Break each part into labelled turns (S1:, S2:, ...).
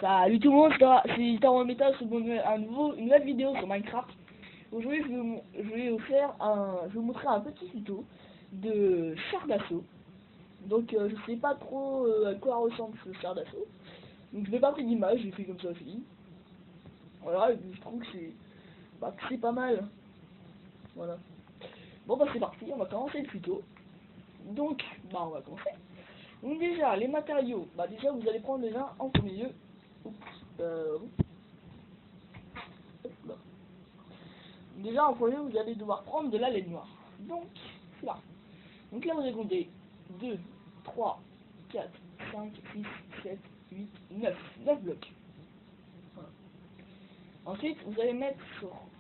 S1: Salut tout le monde, c'est Taron Métal sur une nouvelle vidéo sur Minecraft. Aujourd'hui je vais vous montrer un petit tuto de char d'assaut. Donc je sais pas trop à quoi ressemble ce char d'assaut. Donc je n'ai pas pris d'image, j'ai fait comme ça aussi. Voilà, et puis je trouve que c'est pas mal. Voilà. Bon bah c'est parti, on va commencer le tuto. Donc on va commencer. Donc déjà les matériaux, déjà vous allez prendre déjà en premier lieu. Déjà en premier vous allez devoir prendre de la laine noire. Donc là. Donc là vous allez compter 2, 3, 4, 5, 6, 7, 8, 9 blocs. Voilà. Ensuite vous allez mettre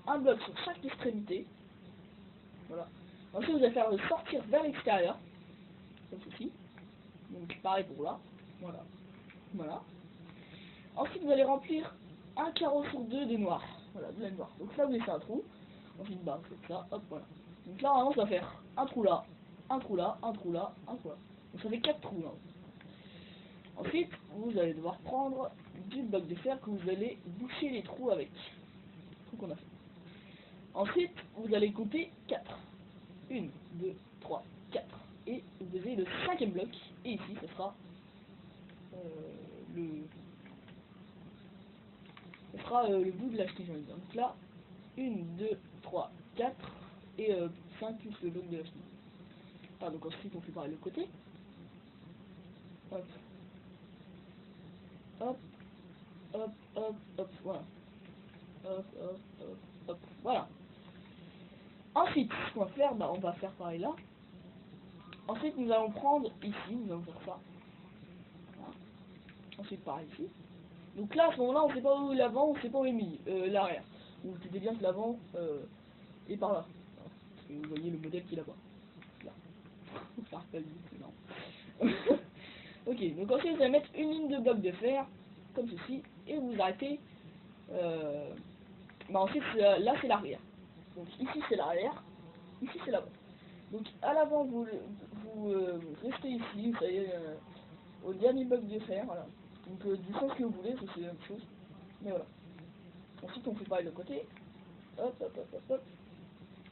S1: un bloc sur chaque extrémité. Voilà. Ensuite vous allez faire le sortir vers l'extérieur. Comme ceci. Donc pareil pour là. Voilà. Voilà. Ensuite vous allez remplir un carreau sur deux de noir. Voilà, de laine noire. Donc là vous laissez un trou. Ensuite faites ça, hop, voilà. Donc là vraiment ça va faire un trou là, un trou là, un trou là, un trou là. Donc ça fait 4 trous là. Ensuite vous allez devoir prendre du bloc de fer que vous allez boucher les trous avec. Tout qu'on a fait. Ensuite vous allez compter 4. 1, 2, 3, 4. Et vous avez le 5e bloc. Et ici ce sera le bout de la chenille. Donc là 1, 2, 3, 4 et 5 plus le bloc de la chenille. Donc ensuite on fait pareil le côté. Hop. Hop. Hop, hop, hop, voilà. Hop, hop, hop, hop, voilà. Ensuite, ce qu'on va faire, on va faire pareil là. Ensuite, nous allons prendre ici, nous allons faire ça. Voilà. Ensuite, pareil ici. Donc là, à ce moment-là, on ne sait pas où est l'avant, on ne sait pas où est l'arrière. Vous vous doutez bien que l'avant est par là. Voilà. Parce que vous voyez le modèle qui est là-bas. Là. Ça rappelle non. Ok, donc ensuite, vous allez mettre une ligne de blocs de fer, comme ceci, et vous arrêtez. Ensuite, là, c'est l'arrière. Donc ici, c'est l'arrière, ici, c'est l'avant. Donc à l'avant, vous restez ici, vous savez, au dernier bloc de fer, voilà. Donc du sens que vous voulez, c'est la même chose. Mais voilà. Ensuite, on fait pareil de côté. Hop, hop, hop, hop, hop.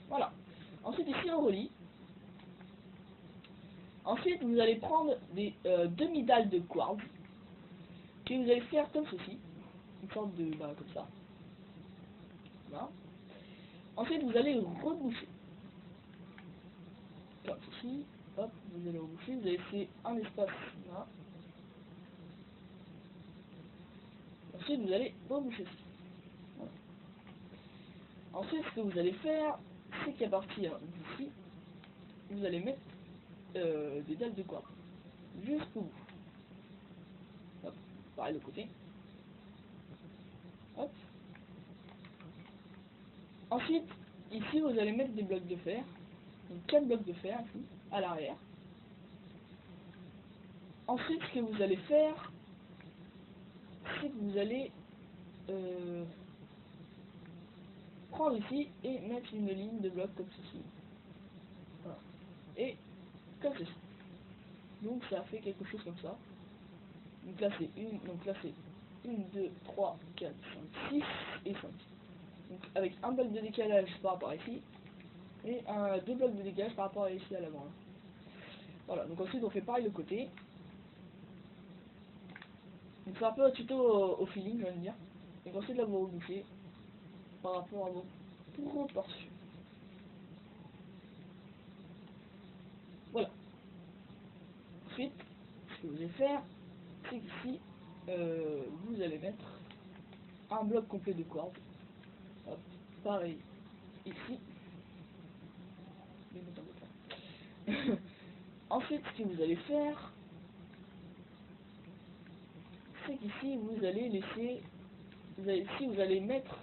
S1: Voilà. Ensuite, ici, on relie. Ensuite, vous allez prendre des demi-dalles de quartz que vous allez faire comme ceci. Une sorte de, comme ça. Voilà. Ensuite, vous allez reboucher. Comme ceci. Hop, vous allez reboucher. Vous allez laisser un espace là. Ensuite, vous allez reboucher ceci. Voilà. Ensuite, ce que vous allez faire, c'est qu'à partir d'ici, vous allez mettre des dalles de quartz jusqu'au bout. Hop, pareil le côté. Hop. Ensuite, ici, vous allez mettre des blocs de fer. Donc 4 blocs de fer ici, à l'arrière. Ensuite, ce que vous allez faire, c'est que vous allez prendre ici et mettre une ligne de blocs comme ceci. Voilà. Et comme ceci. Donc ça fait quelque chose comme ça. Donc là c'est 1, 2, 3, 4, 5, 6 et 5. Donc avec un bloc de décalage par rapport à ici. Et deux blocs de décalage par rapport à ici à l'avant. Voilà, donc ensuite on fait pareil le côté. Donc c'est un peu un tuto au feeling, je viens de dire. Donc ensuite là vous rebouchez par rapport à vos proportions. Voilà. Ensuite, ce que vous allez faire, c'est qu'ici, vous allez mettre un bloc complet de quartz. Hop, pareil, ici. Ensuite, ce que vous allez faire, c'est qu'ici, vous allez laisser, ici, vous allez mettre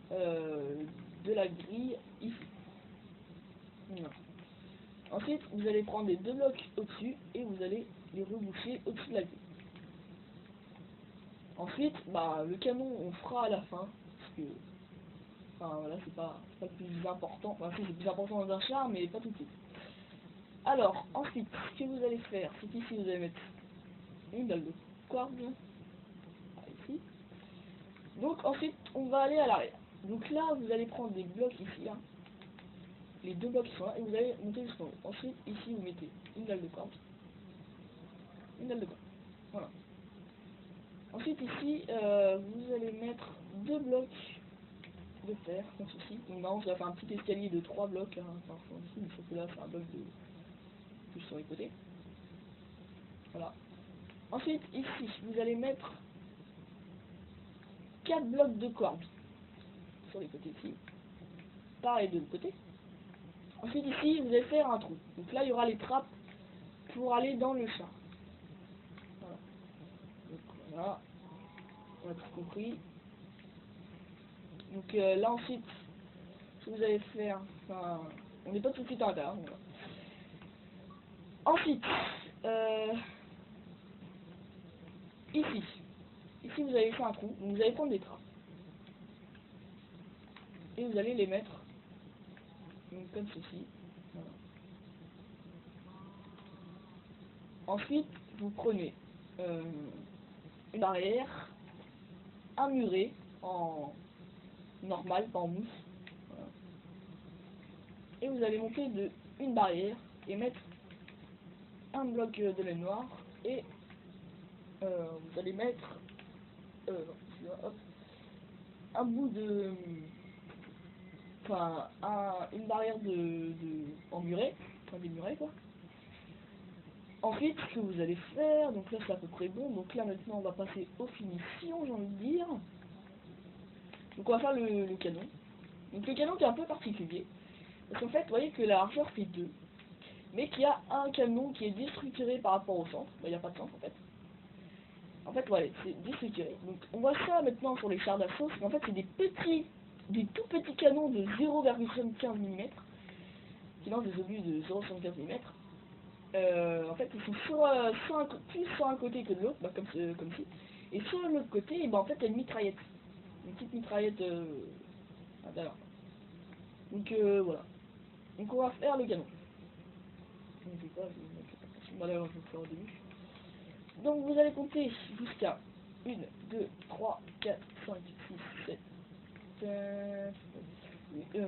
S1: de la grille ici. Voilà. Ensuite, vous allez prendre les deux blocs au-dessus et vous allez les reboucher au-dessus de la grille. Ensuite, le canon, on fera à la fin, parce que, voilà, c'est pas le plus important. Enfin, c'est le plus important dans un char, mais pas tout de suite. Alors, ensuite, ce que vous allez faire, c'est qu'ici, vous allez mettre une dalle de quartz. Donc ensuite, on va aller à l'arrière. Donc là, vous allez prendre des blocs ici, là. Les deux blocs qui sont là, et vous allez monter jusqu'en haut. Ensuite, ici, vous mettez une dalle de corde. Une dalle de corde. Voilà. Ensuite, ici, vous allez mettre deux blocs de fer, comme ceci. Donc maintenant, ça va faire un petit escalier de 3 blocs. Hein. Enfin, ici, il faut que là, c'est un bloc de plus sur les côtés. Voilà. Ensuite, ici, vous allez mettre 4 blocs de corde sur les côtés ici. Pareil de l'autre côté. Ensuite, ici, vous allez faire un trou. Donc là, il y aura les trappes pour aller dans le char. Voilà. Donc voilà. On a tout compris. Donc là, ensuite, ce que vous allez faire, enfin, on n'est pas tout de suite en retard. Voilà. Ensuite, ici, vous allez faire un trou. Donc vous allez prendre des trappes. Et vous allez les mettre donc, comme ceci. Voilà. Ensuite, vous prenez une barrière, un muret en normal, pas en mousse. Voilà. Et vous allez monter de une barrière et mettre un bloc de laine noire et vous allez mettre hop, un bout de enfin une barrière en muret, enfin des murets quoi. Ensuite, ce que vous allez faire, donc là c'est à peu près bon, donc là maintenant on va passer aux finitions, j'ai envie de dire. Donc on va faire le canon. Donc le canon qui est un peu particulier, parce qu'en fait, vous voyez que la largeur fait 2, mais qu'il y a un canon qui est déstructuré par rapport au centre. Il n'y a pas de centre en fait. En fait, voilà, c'est déstructuré. Donc on voit ça maintenant sur les chars d'assaut, parce qu'en fait c'est des tout petits canons de 0,75 mm qui lancent des obus de 0,75 mm. En fait, ils sont plus sur un côté que de l'autre, bah, comme ci. Et sur l'autre côté, bah, en fait, il y a une mitraillette. Une petite mitraillette d'alors. Donc voilà. Donc on va faire le canon. Je ne sais pas, je vais mettre le je vais le faire au début. Donc vous allez compter jusqu'à 1, 2, 3, 4, 5, 6, 7, 1,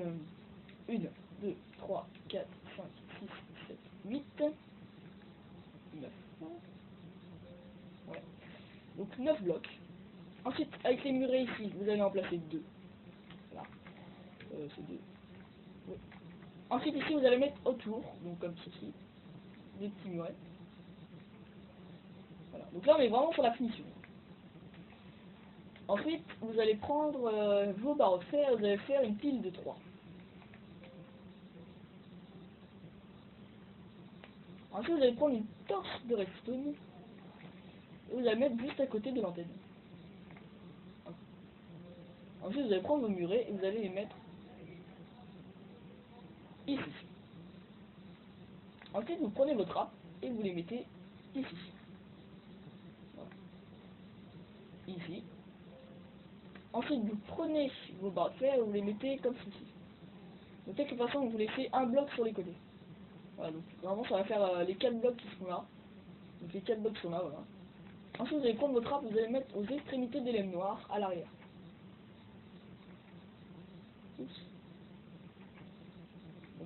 S1: 2, 3, 4, 5, 6, 7, 8, 9. Ouais. Donc 9 blocs. Ensuite, avec les murets ici, vous allez en placer 2. Voilà. C'est 2. Oui. Ensuite, ici, vous allez mettre autour, donc comme ceci, des petits murets. Voilà. Donc là, on est vraiment sur la finition. Ensuite, vous allez prendre vos barreaux de fer, vous allez faire une pile de 3. Ensuite, vous allez prendre une torche de redstone et vous allez mettre juste à côté de l'antenne. Ensuite, vous allez prendre vos murets et vous allez les mettre ici. Ensuite, vous prenez vos trappes et vous les mettez ici. Voilà. Ici. Ensuite, vous prenez vos barres de fer et vous les mettez comme ceci. De quelque façon, vous laissez un bloc sur les côtés. Voilà, donc vraiment, ça va faire les 4 blocs qui sont là. Donc les 4 blocs sont là, voilà. Ensuite, vous allez prendre vos trappes et vous allez mettre aux extrémités des lames noires à l'arrière. Donc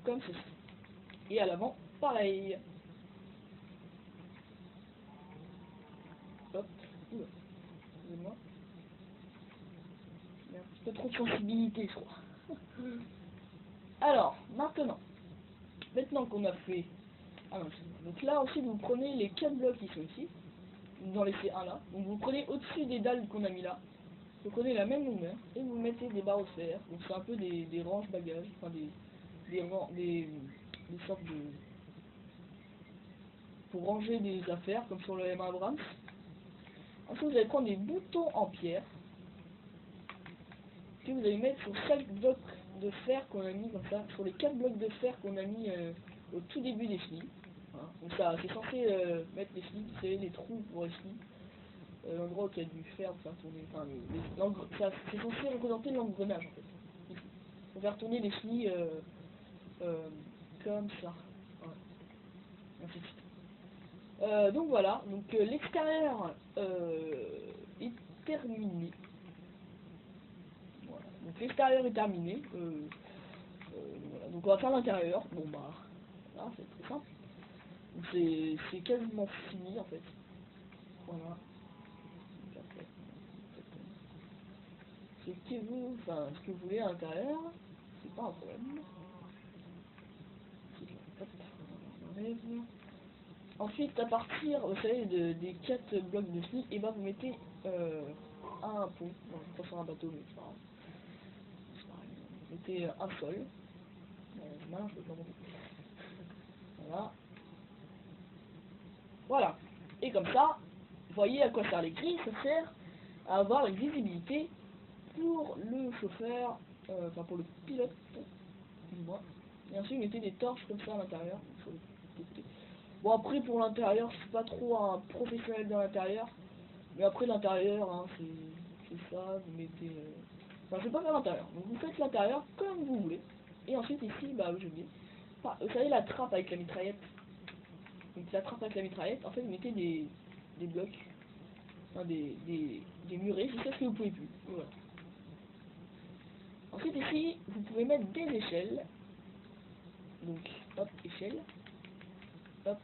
S1: comme ceci. Et à l'avant, pareil. Hop. Oula. Excusez-moi. Il y a un petit peu trop de sensibilité, je crois. Alors, maintenant qu'on a fait... Ah non, donc là ensuite vous prenez les 4 blocs qui sont ici. Vous en laissez un là. Donc vous prenez au-dessus des dalles qu'on a mis là. Vous prenez la même longueur et vous mettez des barres de fer. Donc c'est un peu des ranges bagages. Enfin des sortes de... pour ranger des affaires comme sur le M Abrams. Ensuite vous allez prendre des boutons en pierre. Puis vous allez mettre sur chaque bloc de fer qu'on a mis comme ça. Sur les 4 blocs de fer qu'on a mis au tout début des chenilles. Voilà. Donc ça c'est censé mettre les chenilles, c'est les trous pour les chenilles. L'endroit où il y a du fer pour faire tourner, enfin c'est censé représenter l'engrenage en fait. Pour faire tourner les chenilles comme ça. Voilà. Ainsi de suite. Donc voilà, donc l'extérieur est terminé. Donc l'extérieur est terminé. Voilà. Donc on va faire l'intérieur. Bon bah, là c'est très simple. C'est quasiment fini en fait. Voilà. Ce que vous voulez à l'intérieur, c'est pas un problème. Hop, on enlève. Ensuite, à partir, vous savez, des 4 blocs de scie, et ben vous mettez un pont. Non, pas sur un bateau, mais c'est pas grave. C'est pareil. Vous mettez un sol. Malin, je peux pas monter. Voilà. Voilà. Et comme ça, vous voyez à quoi sert les grilles. Ça sert à avoir une visibilité pour le chauffeur, enfin pour le pilote, du moins. Et ensuite, vous mettez des torches comme ça à l'intérieur. Bon, après, pour l'intérieur, je suis pas trop un professionnel dans l'intérieur. Mais après, l'intérieur, hein, c'est ça. Vous mettez. Enfin, je vais pas faire l'intérieur. Donc, vous faites l'intérieur comme vous voulez. Et ensuite, ici, bah, j'ai oublié. Enfin, vous savez, la trappe avec la mitraillette. Donc, la trappe avec la mitraillette, en fait, vous mettez des blocs. Enfin, des murets jusqu'à ce que vous pouvez plus. Voilà. Ensuite, ici, vous pouvez mettre des échelles. Donc, hop, échelle. Hop,